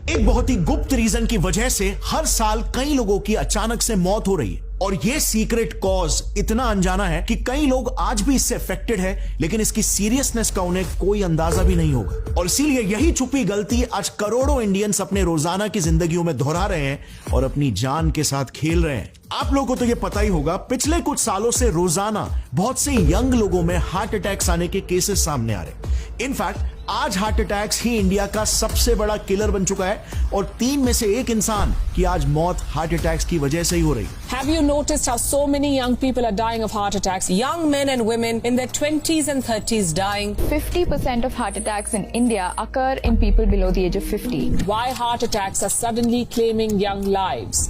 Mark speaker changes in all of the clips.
Speaker 1: एक बहुत ही गुप्त रीजन की वजह से हर साल कई लोगों की अचानक से मौत हो रही है और ये सीक्रेट कॉज इतना अनजाना है कि कई लोग आज भी इससे अफेक्टेड है, लेकिन इसकी सीरियसनेस का उन्हें कोई अंदाजा भी नहीं होगा। और इसीलिए यही छुपी गलती आज करोड़ों इंडियंस अपने रोजाना की जिंदगियों में दोहरा रहे हैं और अपनी जान के साथ खेल रहे हैं। आप लोगों को तो ये पता ही होगा, पिछले कुछ सालों से रोजाना बहुत से यंग लोगों में हार्ट अटैक्स आने के केसेस सामने आ रहे हैं। इनफैक्ट आज हार्ट अटैक्स ही इंडिया का सबसे बड़ा किलर बन चुका है और 3 में से 1 इंसान की आज मौत हार्ट अटैक्स की वजह से ही हो रही है।
Speaker 2: Have you noticed how so many young people are dying of heart attacks? Young men and women in their 20s and 30s dying.
Speaker 3: 50% of heart attacks in India occur in people below the age of 50.
Speaker 2: Why heart attacks are suddenly claiming young lives?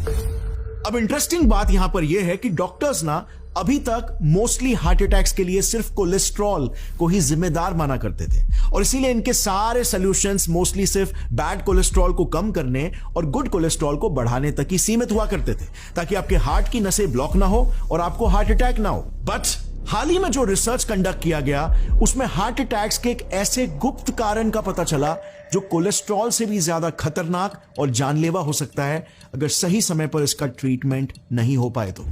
Speaker 1: अब interesting बात यहां पर यह है कि doctors ना अभी तक मोस्टली हार्ट अटैक्स के लिए सिर्फ कोलेस्ट्रॉल को ही जिम्मेदार माना करते थे और इसीलिए इनके सारे सॉल्यूशंस मोस्टली सिर्फ बैड कोलेस्ट्रॉल को कम करने और गुड कोलेस्ट्रॉल को बढ़ाने तक ही सीमित हुआ करते थे, ताकि आपके हार्ट की नसें ब्लॉक ना हो और आपको हार्ट अटैक ना हो। बट हाल ही में जो रिसर्च कंडक्ट किया गया उसमें हार्ट अटैक्स के एक ऐसे गुप्त कारण का पता चला जो कोलेस्ट्रॉल से भी ज्यादा खतरनाक और जानलेवा हो सकता है अगर सही समय पर इसका ट्रीटमेंट नहीं हो पाए तो।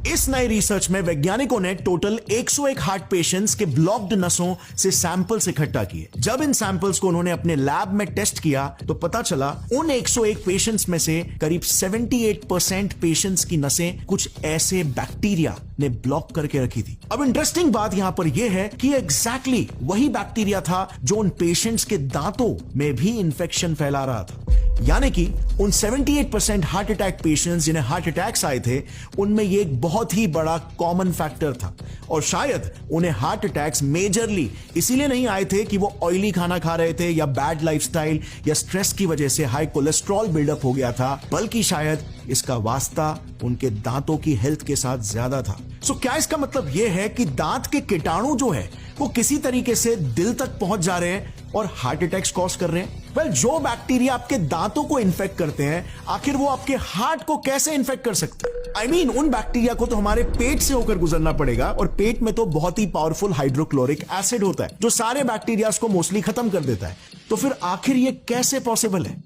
Speaker 1: इस नए रिसर्च में वैज्ञानिकों ने टोटल 101 हार्ट पेशेंट्स के ब्लॉक्ड नसों से सैंपल्स इकट्ठा किए। जब इन सैंपल्स को उन्होंने अपने लैब में टेस्ट किया तो पता चला उन 101 पेशेंट्स में से करीब 78% पेशेंट्स की नसें कुछ ऐसे बैक्टीरिया ने ब्लॉक करके रखी थी। अब इंटरेस्टिंग बात यहां पर यह है कि एग्जैक्टली वही बैक्टीरिया था जो उन पेशेंट्स के दांतों में भी इंफेक्शन फैला रहा था। यानी कि उन 78% हार्ट अटैक पेशेंट्स जिन्हें हार्ट अटैक्स आए थे उनमें यह एक बहुत ही बड़ा कॉमन फैक्टर था और शायद उन्हें हार्ट अटैक्स मेजरली इसीलिए नहीं आए थे कि वो ऑयली खाना खा रहे थे या बैड लाइफस्टाइल या स्ट्रेस की वजह से हाई कोलेस्ट्रॉल बिल्डअप हो गया था, बल्कि शायद इसका वास्ता उनके दांतों की हेल्थ के साथ ज्यादा था। सो क्या इसका मतलब यह है कि दांत के कीटाणु जो है वो किसी तरीके से दिल तक पहुंच जा रहे हैं और हार्ट अटैक्स कॉज कर रहे हैं? वेल, जो बैक्टीरिया आपके दांतों को इन्फेक्ट करते हैं आखिर वो आपके हार्ट को कैसे इन्फेक्ट कर सकते हैं? आई मीन उन बैक्टीरिया को तो हमारे पेट से होकर गुजरना पड़ेगा और पेट में तो बहुत ही पावरफुल हाइड्रोक्लोरिक एसिड होता है जो सारे बैक्टीरिया को मोस्टली खत्म कर देता है। तो फिर आखिर ये कैसे पॉसिबल है?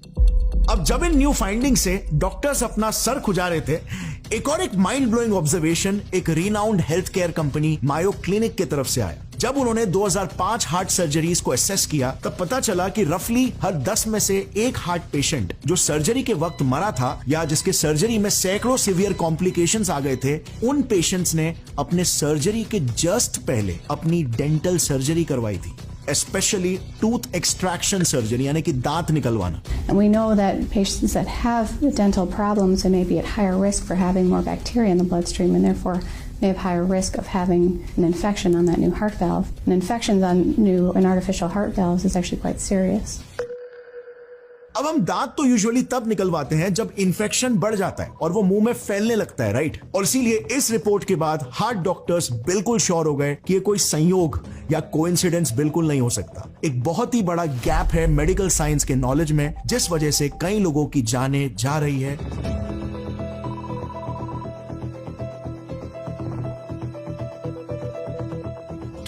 Speaker 1: अब जब इन न्यू फाइंडिंग से डॉक्टर्स अपना सर खुजा रहे थे, एक माइंड ब्लोइंग ऑब्जर्वेशन एक रीनाउंड हेल्थ केयर कंपनी मायो क्लिनिक की तरफ से आया। जब उन्होंने 2005 हार्ट सर्जरीज को एसेस किया तब पता चला कि रफली हर 10 में से 1 हार्ट पेशेंट जो सर्जरी के वक्त मरा था या जिसके सर्जरी में सैकड़ों सीवियर कॉम्प्लिकेशंस आ गए थे, उन पेशेंट्स ने अपने सर्जरी के जस्ट पहले अपनी डेंटल सर्जरी करवाई थी, especially tooth extraction surgery, यानी कि दांत निकलवाना।
Speaker 4: And we know that patients that have dental problems they may be at higher risk for having more bacteria in the bloodstream and therefore may have higher risk of having an infection on that new heart valve. And infections on new and artificial heart valves is actually quite serious.
Speaker 1: अब हम दांत तो usually तब निकलवाते हैं जब infection बढ़ जाता है और वो मुंह में फैलने लगता है, राइट? और इसीलिए इस रिपोर्ट के बाद हार्ट डॉक्टर्स बिल्कुल श्योर हो गए कि ये कोई संयोग या कोइंसिडेंस बिल्कुल नहीं हो सकता। एक बहुत ही बड़ा गैप है मेडिकल साइंस के नॉलेज में जिस वजह से कई लोगों की जानें जा रही है।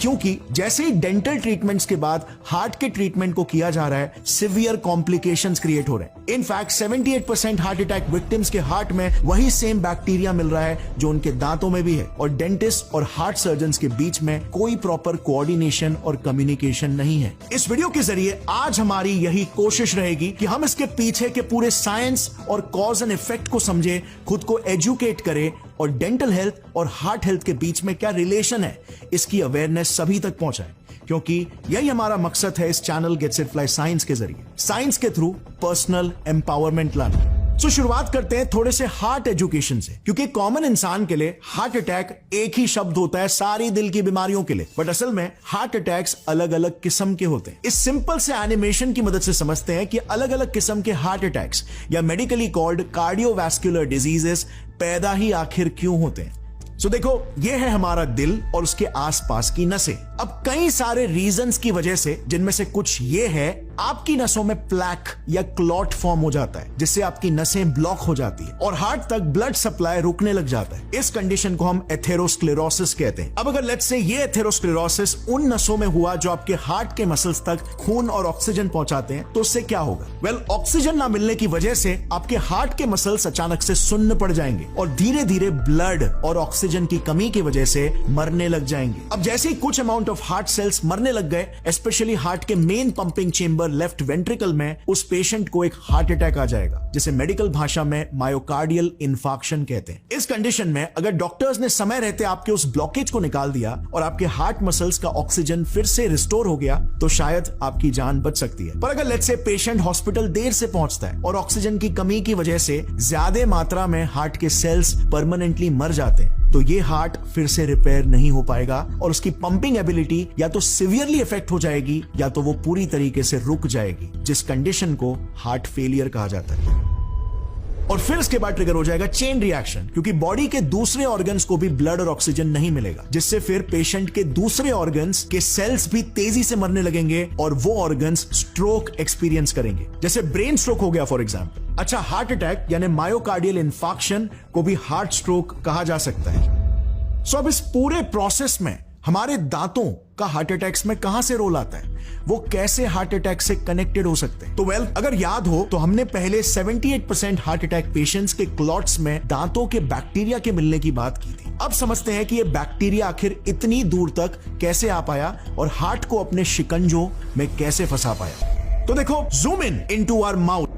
Speaker 1: क्योंकि जैसे ही डेंटल ट्रीटमेंट्स के बाद हार्ट के ट्रीटमेंट को किया जा रहा है, सिवियर कॉम्प्लिकेशंस क्रिएट हो रहे हैं। इनफैक्ट 78% हार्ट अटैक विक्टिम्स के हार्ट में वही सेम बैक्टीरिया मिल रहा है जो उनके दांतों में भी है और डेंटिस्ट और हार्ट सर्जन्स के बीच में कोई प्रॉपर कोऑर्डिनेशन और कम्युनिकेशन नहीं है। इस वीडियो के जरिए आज हमारी यही कोशिश रहेगी कि हम इसके पीछे के पूरे साइंस और कॉज एंड इफेक्ट को समझे, खुद को एजुकेट करें और डेंटल हेल्थ और हार्ट हेल्थ के बीच में क्या रिलेशन है इसकी अवेयरनेस सभी तक पहुंचाए, क्योंकि यही हमारा मकसद है इस channel gets it fly science के जरिए, साइंस के थ्रू पर्सनल एम्पावरमेंट लाना। सो शुरुआत करते हैं थोड़े से हार्ट एजुकेशन से, क्योंकि कॉमन इंसान के लिए हार्ट अटैक एक ही शब्द होता है सारी दिल की बीमारियों के लिए, बट असल में हार्ट अटैक्स अलग अलग किस्म के होते हैं। इस सिंपल से एनिमेशन की मदद से समझते हैं कि अलग अलग किस्म के हार्ट अटैक्स या मेडिकली कॉल्ड कार्डियोवैस्कुलर डिजीजेस पैदा ही आखिर क्यों होते हैं। सो देखो, ये है हमारा दिल और उसके आसपास की नसें। अब कई सारे रीजंस की वजह से, जिनमें से कुछ ये है, आपकी नसों में प्लैक या क्लॉट फॉर्म हो जाता है, जिससे आपकी नसें ब्लॉक हो जाती है और हार्ट तक ब्लड सप्लाई रुकने लग जाता है। इस कंडीशन को हम एथेरोस्क्लेरोसिस कहते हैं। अब अगर लेट्स से ये एथेरोस्क्लेरोसिस उन नसों में हुआ जो आपके हार्ट के मसल्स तक खून और ऑक्सीजन पहुंचाते हैं, तो उससे क्या होगा? वेल, ऑक्सीजन ना मिलने की वजह से आपके हार्ट के मसल्स अचानक से सुन्न पड़ जाएंगे और धीरे धीरे ब्लड और ऑक्सीजन की कमी की वजह से मरने लग जाएंगे। अब जैसे ही कुछ अमाउंट ऑफ हार्ट सेल्स मरने लग गए, स्पेशली हार्ट के main pumping chamber left ventricle में, उस पेशेंट को एक हार्ट अटैक आ जाएगा, जिसे मेडिकल भाषा में मायोकार्डियल इन्फार्क्शन कहते हैं। इस कंडीशन में अगर डॉक्टर्स ने समय रहते आपके उस ब्लॉकेज को निकाल दिया और आपके हार्ट मसल्स का ऑक्सीजन फिर से रिस्टोर हो गया, तो शायद आपकी जान बच सकती है। पर अगर लेट्स से पेशेंट हॉस्पिटल देर से पहुंचता है और ऑक्सीजन की कमी की वजह से ज्यादा मात्रा में हार्ट के सेल्स परमानेंटली मर जाते हैं, तो ये हार्ट फिर से रिपेयर नहीं हो पाएगा और उसकी पंपिंग एबिलिटी या तो सीवियरली इफेक्ट हो जाएगी या तो वो पूरी तरीके से रुक जाएगी, जिस कंडीशन को हार्ट फेलियर कहा जाता है। और फिर इसके बाद ट्रिगर हो जाएगा चेन रिएक्शन, क्योंकि बॉडी के दूसरे ऑर्गन्स को भी ब्लड और ऑक्सीजन नहीं मिलेगा, जिससे फिर पेशेंट के दूसरे ऑर्गन्स के सेल्स भी तेजी से मरने लगेंगे और वो ऑर्गन्स स्ट्रोक एक्सपीरियंस करेंगे, जैसे ब्रेन स्ट्रोक हो गया फॉर एग्जांपल। अच्छा, हार्ट अटैक यानी मायोकार्डियल इन्फार्क्शन को भी हार्ट स्ट्रोक कहा जा सकता है। सो अब इस पूरे प्रोसेस में हमारे दांतों का हार्ट अटैक्स में कहां से रोल आता है, वो कैसे हार्ट अटैक से कनेक्टेड हो सकते हैं? तो वेल, अगर याद हो तो हमने पहले 78% हार्ट अटैक पेशेंट्स के क्लॉट्स में दांतों के बैक्टीरिया के मिलने की बात की थी। अब समझते हैं कि ये बैक्टीरिया आखिर इतनी दूर तक कैसे आ पाया और हार्ट को अपने शिकंजों में कैसे फंसा पाया। तो देखो, जूम इनटू आवर माउथ।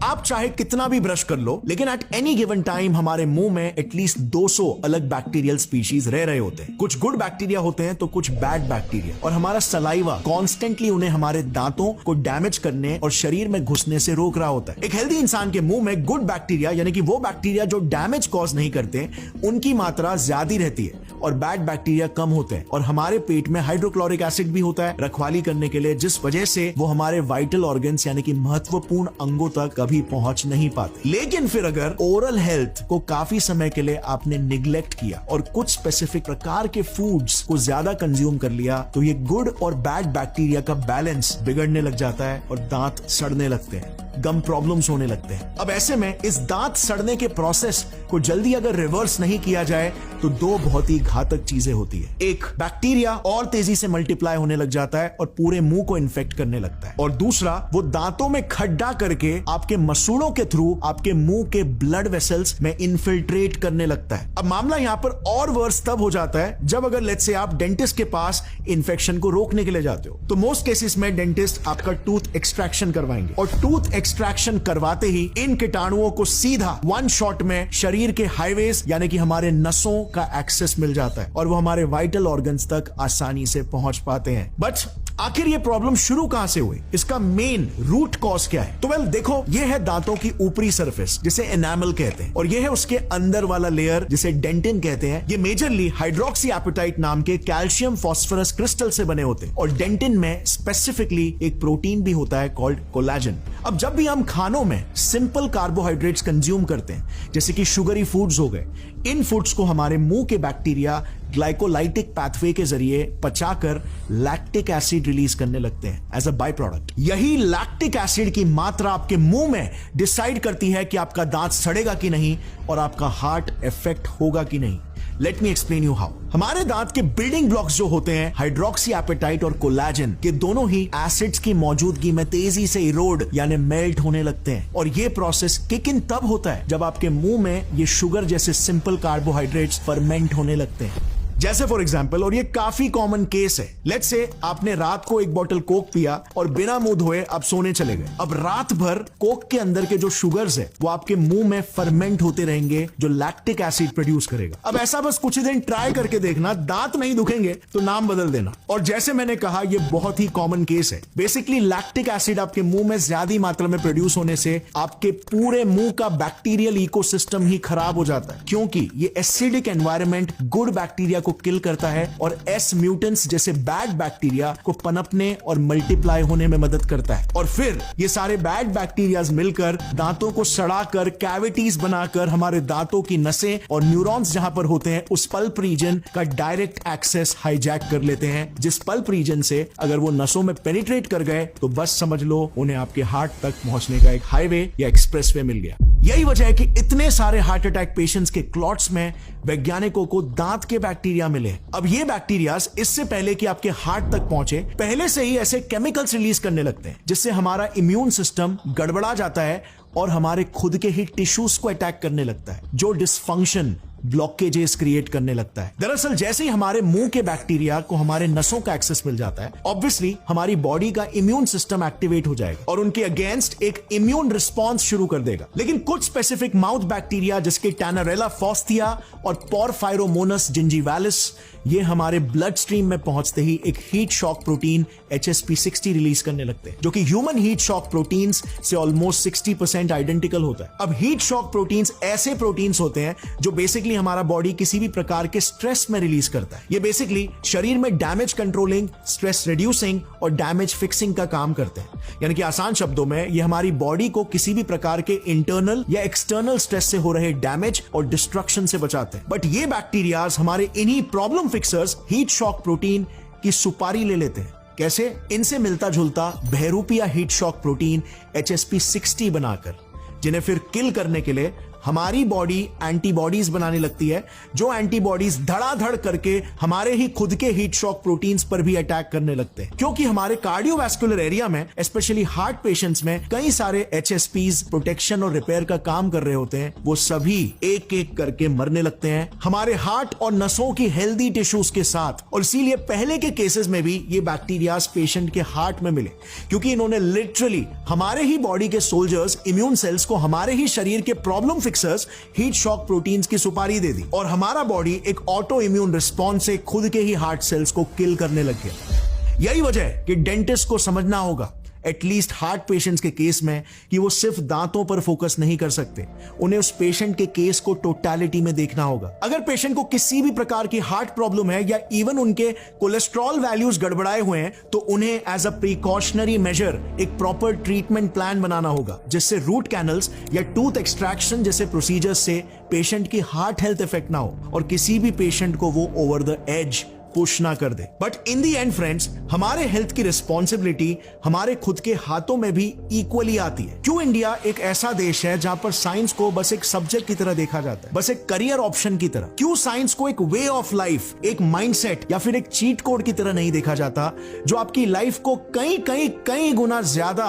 Speaker 1: आप चाहे कितना भी ब्रश कर लो, लेकिन एट एनी गिवन टाइम हमारे मुंह में एटलीस्ट 200 अलग बैक्टीरियल स्पीशीज रह रहे होते हैं। कुछ गुड बैक्टीरिया होते हैं तो कुछ बैड बैक्टीरिया, और हमारा सलाइवा कॉन्स्टेंटली उन्हें हमारे दांतों को डैमेज करने और शरीर में घुसने से रोक रहा होता है। एक हेल्दी इंसान के मुंह में गुड बैक्टीरिया यानी कि वो बैक्टीरिया जो डैमेज कॉज नहीं करते, उनकी मात्रा ज्यादा रहती है और बैड बैक्टीरिया कम होते हैं। और हमारे पेट में हाइड्रोक्लोरिक एसिड भी होता है रखवाली करने के लिए, जिस वजह से वो हमारे वाइटल ऑर्गन्स यानी कि महत्वपूर्ण अंगों तक कभी पहुंच नहीं पाते। लेकिन फिर अगर ओरल हेल्थ को काफी समय के लिए आपने निग्लेक्ट किया और कुछ स्पेसिफिक प्रकार के फूड्स को ज्यादा कंज्यूम कर लिया, तो ये गुड और बैड बैक्टीरिया का बैलेंस बिगड़ने लग जाता है और दांत सड़ने लगते हैं, गम प्रॉब्लम्स होने लगते हैं। अब ऐसे में इस दांत सड़ने के प्रोसेस को जल्दी अगर रिवर्स नहीं किया जाए तो दो बहुत ही घातक चीजें होती है। एक, बैक्टीरिया और तेजी से मल्टीप्लाई होने लग जाता है और पूरे मुंह को इन्फेक्ट करने लगता है, और दूसरा, वो दांतों में खड्डा करके आपके मसूड़ों के थ्रू आपके मुंह के ब्लड वेसल्स में इन्फिल्ट्रेट करने लगता है। अब मामला यहां पर और वर्स तब हो जाता है जब अगर लेट्स से आप डेंटिस्ट के पास इन्फेक्शन को रोकने के लिए जाते हो, तो मोस्ट केसेस में डेंटिस्ट आपका टूथ एक्सट्रैक्शन करवाएंगे और टूथ एक्सट्रैक्शन करवाते ही इन कीटाणुओं को सीधा वन शॉट में शरीर के हाईवेज यानी कि हमारे नसों का एक्सेस मिल जाता है और वो हमारे वाइटल ऑर्गन्स तक आसानी से पहुंच पाते हैं। बट आखिर ये प्रॉब्लम शुरू कहां से हुई, इसका मेन रूट कॉज क्या है? तो वेल देखो, ये है दांतों की ऊपरी सरफेस जिसे एनामल कहते हैं, और ये है उसके अंदर वाला लेयर जिसे डेंटिन कहते हैं। ये मेजरली हाइड्रोक्सी एपेटाइट नाम के कैल्शियम फॉस्फोरस क्रिस्टल से बने होते हैं, और डेंटिन में स्पेसिफिकली एक प्रोटीन भी होता है कॉल्ड कोलाजन। अब जब भी हम खानों में सिंपल कार्बोहाइड्रेट्स कंज्यूम करते हैं, जैसे कि शुगरी फूड्स हो गए, इन फूड्स को हमारे मुंह के बैक्टीरिया ग्लाइकोलाइटिक पाथवे के जरिए पचाकर लैक्टिक एसिड रिलीज करने लगते हैं एज अ बाय प्रोडक्ट। यही लैक्टिक एसिड की मात्रा आपके मुंह में डिसाइड करती है कि आपका दांत सड़ेगा कि नहीं और आपका हार्ट इफेक्ट होगा कि नहीं। Let me explain you how. हमारे दांत के बिल्डिंग ब्लॉक्स जो होते हैं, हाइड्रोक्सी एपेटाइट और कोलाजन, के दोनों ही एसिड्स की मौजूदगी में तेजी से इरोड यानी मेल्ट होने लगते हैं, और ये प्रोसेस किक इन तब होता है जब आपके मुंह में ये शुगर जैसे सिंपल कार्बोहाइड्रेट्स फर्मेंट होने लगते हैं। जैसे फॉर एग्जाम्पल, और ये काफी कॉमन केस है, लेट्स से आपने रात को एक बोतल कोक पिया और बिना मुंह धोए आप सोने चले गए। अब रात भर कोक के अंदर के जो शुगर्स है वो आपके मुंह में फर्मेंट होते रहेंगे, जो लैक्टिक एसिड प्रोड्यूस करेगा। अब ऐसा बस कुछ ही दिन ट्राई करके देखना, दांत नहीं दुखेंगे तो नाम बदल देना। और जैसे मैंने कहा, ये बहुत ही कॉमन केस है। बेसिकली लैक्टिक एसिड आपके मुंह में ज्यादा मात्रा में प्रोड्यूस होने से आपके पूरे मुंह का बैक्टीरियल इकोसिस्टम ही खराब हो जाता है, क्योंकि ये एसिडिक एनवायरनमेंट गुड बैक्टीरिया को को किल करता है और S म्यूटेंट्स जैसे बैड बैक्टीरिया को पनपने और मल्टीप्लाई होने में मदद करता है। और फिर ये सारे बैड बैक्टीरियाज मिलकर दांतों को सड़ाकर कैविटीज बनाकर हमारे दांतों की नसें और न्यूरॉन्स जहां पर होते हैं उस पल्प रीजन का डायरेक्ट एक्सेस हाईजैक कर लेते हैं, जिस पल्प रीजन से अगर वो नसों में पेनिट्रेट कर गए तो बस समझ लो उन्हें आपके हार्ट तक पहुंचने का एक हाईवे या एक्सप्रेसवे मिल गया। यही वजह है कि इतने सारे हार्ट अटैक पेशेंट्स के क्लॉट्स में वैज्ञानिकों को दांत के बैक्टीरिया मिले। अब ये बैक्टीरिया इससे पहले कि आपके हार्ट तक पहुंचे पहले से ही ऐसे केमिकल्स रिलीज करने लगते हैं जिससे हमारा इम्यून सिस्टम गड़बड़ा जाता है और हमारे खुद के ही टिश्यूज को अटैक करने लगता है, जो डिसफंक्शन ब्लॉकेजेस क्रिएट करने लगता है। दरअसल जैसे ही हमारे मुंह के बैक्टीरिया को हमारे नसों का एक्सेस मिल जाता है, ऑब्वियसली हमारी बॉडी का इम्यून सिस्टम एक्टिवेट हो जाएगा और उनके अगेंस्ट एक इम्यून रिस्पॉन्स शुरू कर देगा। लेकिन कुछ स्पेसिफिक माउथ बैक्टीरिया जिसके टैनरेला फॉस्थिया और पोरफायरोमोनस जिंजीवालिस, ये हमारे ब्लड स्ट्रीम में पहुंचते ही एक heat shock protein HSP60 release करने लगते हैं, जो कि ह्यूमन हीट शॉक प्रोटीन्स से ऑलमोस्ट 60% आइडेंटिकल होता है। अब हीट शॉक प्रोटीन्स ऐसे प्रोटीन्स होते हैं जो बेसिकली हमारा बॉडी किसी भी प्रकार के स्ट्रेस में रिलीज करता है। ये बेसिकली शरीर में डैमेज कंट्रोलिंग, स्ट्रेस रिड्यूसिंग और डैमेज फिक्सिंग का काम करते हैं। यानी कि आसान शब्दों में ये हमारी बॉडी को किसी भी प्रकार के इंटरनल या एक्सटर्नल स्ट्रेस से हो रहे डैमेज और डिस्ट्रक्शन से बचाते हैं। बट ये बैक्टीरियाज हमारे इन्हीं problem fixers heat shock protein की सुपारी ले लेते हैं। कैसे? इनसे मिलता जुलता बहरूपिया हीट शॉक प्रोटीन HSP60 बनाकर, जिन्हें फिर किल करने के लिए हमारी बॉडी एंटीबॉडीज बनाने लगती है, जो एंटीबॉडीज धड़ाधड़ करके हमारे ही खुद के हीट शॉक प्रोटीन्स पर भी अटैक करने लगते हैं। क्योंकि हमारे कार्डियोवैस्कुलर एरिया में, स्पेशली हार्ट पेशेंट्स में, कई सारे HSPs प्रोटेक्शन और रिपेयर का काम कर रहे होते हैं। वो सभी एक एक करके मरने लगते हैं हमारे हार्ट और नसों की हेल्दी टिश्यूज के साथ। और इसीलिए पहले के केसेस में भी ये बैक्टीरियाज पेशेंट के हार्ट में मिले, क्योंकि इन्होंने लिटरली हमारे ही बॉडी के सोल्जर्स, इम्यून सेल्स को हमारे ही शरीर के प्रॉब्लम हीट शॉक प्रोटीन्स की सुपारी दे दी और हमारा बॉडी एक ऑटो इम्यून रिस्पॉन्स से खुद के ही हार्ट सेल्स को किल करने लग गया। यही वजह है कि डेंटिस्ट को समझना होगा, एटलीस्ट हार्ट पेशेंट्स के केस में, कि वो सिर्फ दांतों पर फोकस नहीं कर सकते। उन्हें उस पेशेंट के केस को टोटलिटी में देखना होगा। अगर पेशेंट को किसी भी प्रकार की हार्ट प्रॉब्लम है या इवन उनके कोलेस्ट्रॉल वैल्यूज गड़बड़ाए हुए हैं, तो उन्हें एज अ प्रिकॉशनरी मेजर एक प्रॉपर ट्रीटमेंट प्लान बनाना होगा, जिससे रूट कैनल्स या टूथ एक्सट्रैक्शन जैसे प्रोसीजर्स से पेशेंट की हार्ट हेल्थ इफेक्ट ना हो और किसी भी पेशेंट को वो ओवर द एज पुश ना कर दे। But in the end friends, हमारे हेल्थ की रिस्पॉन्सिबिलिटी हमारे खुद के हाथों में भी इक्वली आती है। क्यों इंडिया एक ऐसा देश है जहां पर साइंस को बस एक सब्जेक्ट की तरह देखा जाता है, बस एक करियर ऑप्शन की तरह? क्यों साइंस को एक वे ऑफ लाइफ, एक माइंडसेट या फिर एक चीट कोड की तरह नहीं देखा जाता, जो आपकी लाइफ को कई गुना ज्यादा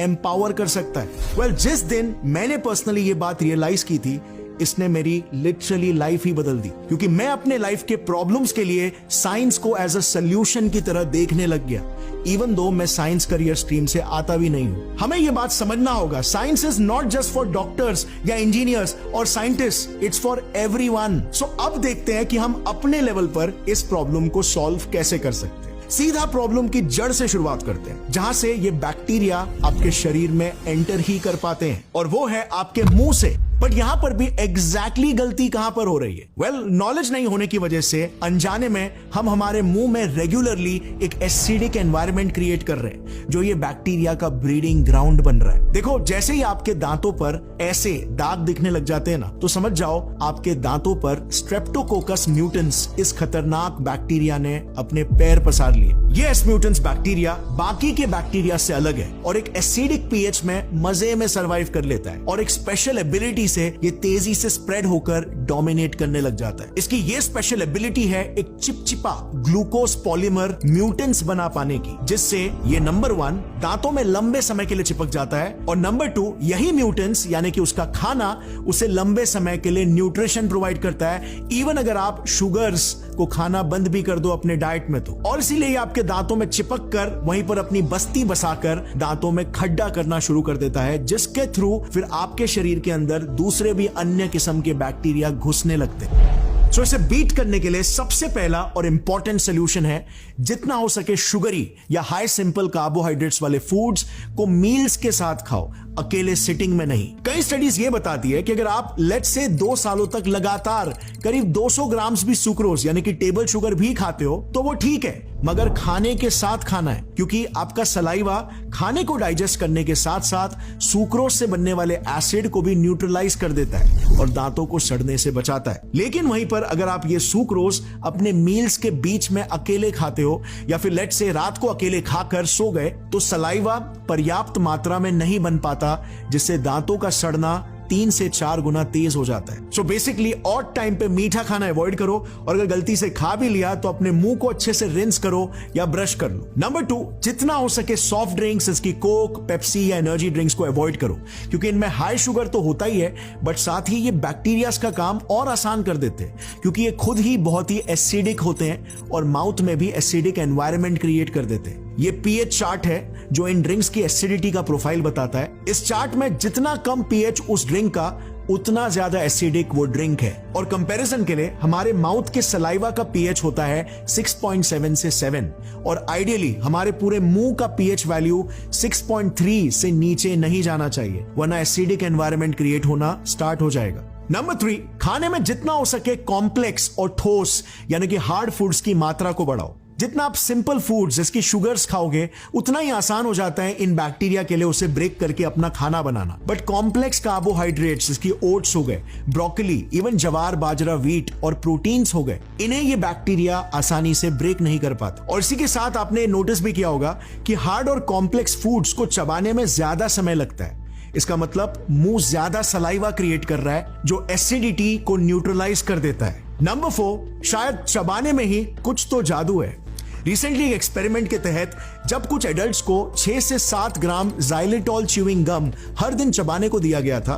Speaker 1: एम्पावर कर सकता है? वेल, जिस दिन मैंने पर्सनली ये बात रियलाइज की थी, इसने मेरी लिटरली लाइफ ही बदल दी, क्योंकि मैं अपने लाइफ के प्रॉब्लम्स के लिए साइंस को एज अ सॉल्यूशन की तरह देखने लग गया, इवन दो मैं साइंस करियर स्ट्रीम से आता भी नहीं हूं। हमें यह बात समझना होगा, science is not just for doctors या इंजीनियर्स और साइंटिस्ट, इट्स फॉर एवरीवन। सो अब देखते हैं कि हम अपने लेवल पर इस प्रॉब्लम को सॉल्व कैसे कर सकते हैं। सीधा प्रॉब्लम की जड़ से शुरुआत करते हैं, जहां से ये बैक्टीरिया आपके शरीर में एंटर ही कर पाते हैं, और वो है आपके मुंह से। बट यहां पर भी एग्जैक्टली गलती कहां पर हो रही है? वेल, नॉलेज नहीं होने की वजह से अनजाने में हम हमारे मुंह में रेगुलरली एक एसिडिक एनवायरनमेंट क्रिएट कर रहे हैं, जो ये बैक्टीरिया का ब्रीडिंग ग्राउंड बन रहा है। देखो, जैसे ही आपके दांतों पर ऐसे दाग दिखने लग जाते हैं ना, तो समझ जाओ आपके दांतों पर स्ट्रेप्टोकोकस म्यूटेंस, इस खतरनाक बैक्टीरिया ने अपने पैर पसार लिए। ये एस म्यूटेंस बैक्टीरिया बाकी के बैक्टीरिया से अलग है और एक एसिडिक पीएच में मजे में सर्वाइव कर लेता है, और एक स्पेशल एबिलिटी से ये तेजी से स्प्रेड होकर डोमिनेट करने लग जाता है। इसकी ये स्पेशल एबिलिटी है एक चिपचिपा ग्लूकोज पॉलीमर म्यूटेंट्स बना पाने की, जिससे ये नंबर 1 दांतों में लंबे समय के लिए चिपक जाता है, और नंबर 2 यही म्यूटेंट्स यानी कि उसका खाना उसे लंबे समय के लिए न्यूट्रिशन प्रोवाइड करता है, इवन अगर आप शुगर्स को खाना बंद भी कर दो अपने डाइट में तो। और इसीलिए आपके दांतों में चिपक कर वहीं पर अपनी बस्ती बसाकर दांतों में खड्डा करना शुरू कर देता है, जिसके थ्रू फिर आपके शरीर के अंदर दूसरे भी अन्य किस्म के बैक्टीरिया घुसने लगते हैं। सो इसे बीट करने के लिए सबसे पहला और इंपॉर्टेंट सोल्यूशन है, जितना हो सके शुगरी या हाई सिंपल कार्बोहाइड्रेट्स वाले फूड्स को मील्स के साथ खाओ, अकेले सिटिंग में नहीं। कई स्टडीज ये बताती है कि अगर आप लेट्स से 2 सालों तक लगातार करीब 200 ग्राम्स भी सुक्रोज यानी कि टेबल शुगर भी खाते हो तो वो ठीक है, मगर खाने के साथ खाना है, क्योंकि आपका सलाइवा खाने को डाइजेस्ट करने के साथ साथ सुक्रोज से बनने वाले एसिड को भी न्यूट्रलाइज कर देता है और दांतों को सड़ने से बचाता है। लेकिन वहीं पर अगर आप ये सुक्रोज अपने मील्स के बीच में अकेले खाते हो या फिर लेट्स से रात को अकेले खाकर सो गए तो सलाइवा पर्याप्त मात्रा में नहीं बन पाता, जिससे दांतों का सड़ना 3 से 4 गुना तेज हो जाता है। सो बेसिकली ऑड टाइम पे मीठा खाना अवॉइड करो और अगर गलती से खा भी लिया तो अपने मुंह को अच्छे से रिंस करो या ब्रश कर लो। नंबर 2, जितना हो सके सॉफ्ट ड्रिंक्स, इसकी कोक, पेप्सी या एनर्जी ड्रिंक्स को अवॉइड करो, क्योंकि इनमें हाई शुगर तो होता ही है बट साथ ही ये बैक्टीरियाज का काम और आसान कर देते हैं, क्योंकि ये खुद ही बहुत ही एसिडिक होते हैं और माउथ में भी एसिडिक एनवायरनमेंट क्रिएट कर देते हैं। ये पीएच चार्ट है जो इन ड्रिंक्स की एसिडिटी का प्रोफाइल बताता है। इस चार्ट में जितना कम पीएच उस ड्रिंक का उतना ज्यादा एसिडिक वो ड्रिंक है। और कंपैरिजन के लिए हमारे माउथ के सलाइवा का पीएच होता है 6.7 से 7 और आइडियली हमारे पूरे मुंह का पीएच वैल्यू 6.3 से नीचे नहीं जाना चाहिए, वरना एसिडिक एनवायरनमेंट क्रिएट होना स्टार्ट हो जाएगा। नंबर 3, खाने में जितना हो सके कॉम्प्लेक्स और ठोस यानी कि हार्ड फूड्स की मात्रा को बढ़ाओ। जितना आप सिंपल फूड्स जिसकी शुगर्स खाओगे उतना ही आसान हो जाता है इन बैक्टीरिया के लिए उसे ब्रेक करके अपना खाना बनाना। बट कॉम्प्लेक्स कार्बोहाइड्रेट्स जिसकी ओट्स हो गए, ब्रोकली, इवन जवार, बाजरा, व्हीट और प्रोटीन्स हो गए, इन्हें ये बैक्टीरिया आसानी से ब्रेक नहीं कर पाते। और इसी के साथ आपने नोटिस भी किया होगा कि हार्ड और कॉम्प्लेक्स फूड्स को चबाने में ज्यादा समय लगता है। इसका मतलब मुंह ज्यादा सलाइवा क्रिएट कर रहा है जो एसिडिटी को न्यूट्रलाइज कर देता है। नंबर 4, शायद चबाने में ही कुछ तो जादू है। रिसेंटली एक एक्सपेरिमेंट के तहत जब कुछ एडल्ट्स को 6 से 7 ग्राम जाइलेटॉल च्यूइंग गम हर दिन चबाने को दिया गया था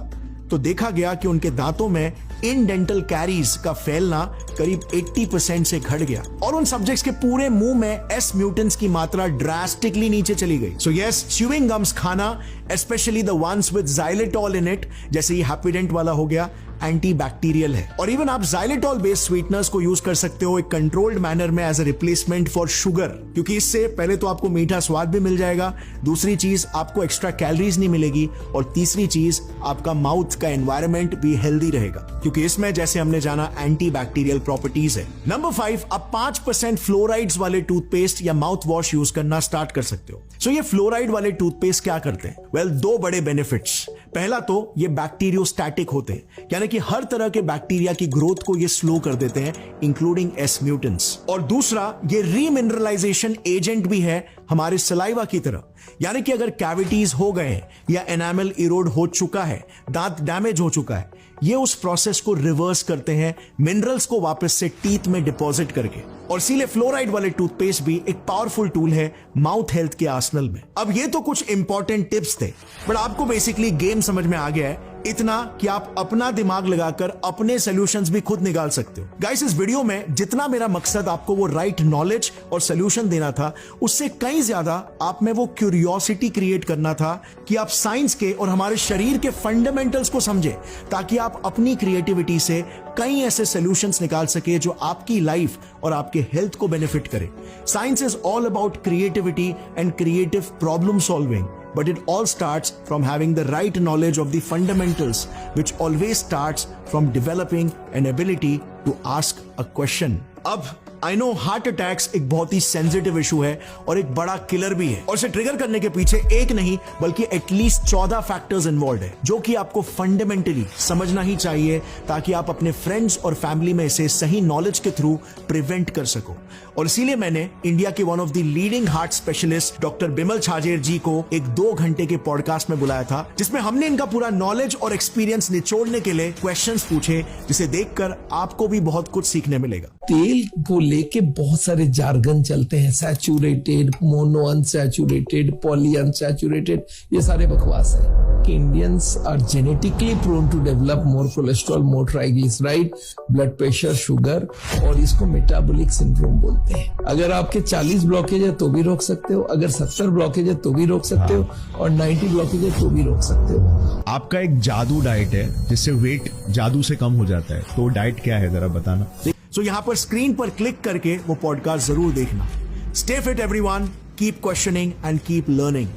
Speaker 1: तो देखा गया कि उनके दांतों में इनडेंटल कैरीज का फैलना करीब 80% से घट गया और उन सब्जेक्ट्स के पूरे मुंह में एस म्यूटेंट्स की मात्रा ड्रास्टिकली नीचे चली गई। सो यस, च्यूइंग गम्स खाना, specially the ones with xylitol in it, जैसे ये हैप्पीडेंट वाला हो गया, एंटी बैक्टीरियल है। और इवन आप जाइलेटॉल बेस्ड स्वीटनर्स को यूज कर सकते हो एक कंट्रोल्ड मैनर में as a replacement for sugar, क्योंकि इससे पहले तो आपको मीठा स्वाद भी मिल जाएगा, दूसरी चीज आपको एक्स्ट्रा कैलोरीज नहीं मिलेगी और तीसरी चीज आपका माउथ का एनवायरनमेंट भी हेल्दी रहेगा, क्योंकि इसमें जैसे हमने जाना एंटी बैक्टीरियल प्रॉपर्टीज है। नंबर 5, आप 5% फ्लोराइड्स वाले टूथपेस्ट या माउथ वॉश यूज करना स्टार्ट कर सकते हो। सो ये फ्लोराइड वाले टूथपेस्ट क्या करते हैं? वेल, 2 बड़े बेनिफिट्स। पहला तो ये बैक्टीरियोस्टैटिक होते हैं, यानी कि हर तरह के बैक्टीरिया की ग्रोथ को ये स्लो कर देते हैं इंक्लूडिंग एस म्यूटेंट्स। और दूसरा, ये रीमिनरलाइजेशन एजेंट भी है हमारे सलाइवा की तरह, यानी कि अगर कैविटीज हो गए हैं या एनामल इरोड हो चुका है, दांत डैमेज हो चुका है, ये उस प्रोसेस को रिवर्स करते हैं मिनरल्स को वापस से टीथ में डिपॉजिट करके। और इसीलिए फ्लोराइड वाले टूथपेस्ट भी एक पावरफुल टूल है माउथ हेल्थ के आर्सेनल में। अब ये तो कुछ इंपॉर्टेंट टिप्स थे, बट आपको बेसिकली गेम समझ में आ गया है इतना कि आप अपना दिमाग लगाकर अपने सॉल्यूशंस भी खुद निकाल सकते हो। गाइस, इस वीडियो में जितना मेरा मकसद आपको वो राइट नॉलेज और सॉल्यूशन देना था, उससे कहीं ज्यादा आप में वो क्यूरियोसिटी क्रिएट करना था कि आप साइंस के और हमारे शरीर के फंडामेंटल्स को समझे, ताकि आप अपनी क्रिएटिविटी से कई ऐसे सॉल्यूशंस निकाल सके जो आपकी लाइफ और आपके हेल्थ को बेनिफिट करे। Science is all about creativity and creative problem solving, but it all starts from having the right knowledge of the fundamentals, which always starts from developing an ability to ask a question. अब I know heart attacks एक बहुत ही sensitive issue है और एक बड़ा killer भी है, और इसे ट्रिगर करने के पीछे एक नहीं बल्कि एटलीस्ट 14 फैक्टर्स इन्वॉल्व है, जो कि आपको फंडामेंटली समझना ही चाहिए ताकि आप अपने फ्रेंड्स और फैमिली में इसे सही नॉलेज के थ्रू प्रिवेंट कर सको। और इसीलिए मैंने इंडिया के one of the leading heart specialist doctor Bimal Chhajer ji को एक 2 घंटे के पॉडकास्ट में बुलाया था, जिसमें हमने इनका पूरा नॉलेज और एक्सपीरियंस निचोड़ने के लिए क्वेश्चंस पूछे, जिसे देखकर आपको भी बहुत कुछ सीखने मिलेगा।
Speaker 5: तेल को लेके बहुत सारे जार्गन चलते हैं, saturated, mono unsaturated, poly unsaturated, ये सारे बकवास है कि Indians are genetically prone to develop more cholesterol, more triglyceride, blood pressure, sugar, और इसको मेटाबॉलिक सिंड्रोम बोलते हैं। अगर आपके 40 ब्लॉकेज है तो भी रोक सकते हो, अगर 70 ब्लॉकेज है तो भी रोक सकते हो, और 90 ब्लॉकेज है तो भी रोक सकते हो।
Speaker 6: आपका एक जादू डाइट है जिससे वेट जादू से कम हो जाता है, तो डाइट क्या है जरा बताना।
Speaker 1: सो यहां पर स्क्रीन पर क्लिक करके वो पॉडकास्ट जरूर देखना। Stay fit everyone, keep questioning and keep learning.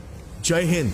Speaker 1: जय हिंद।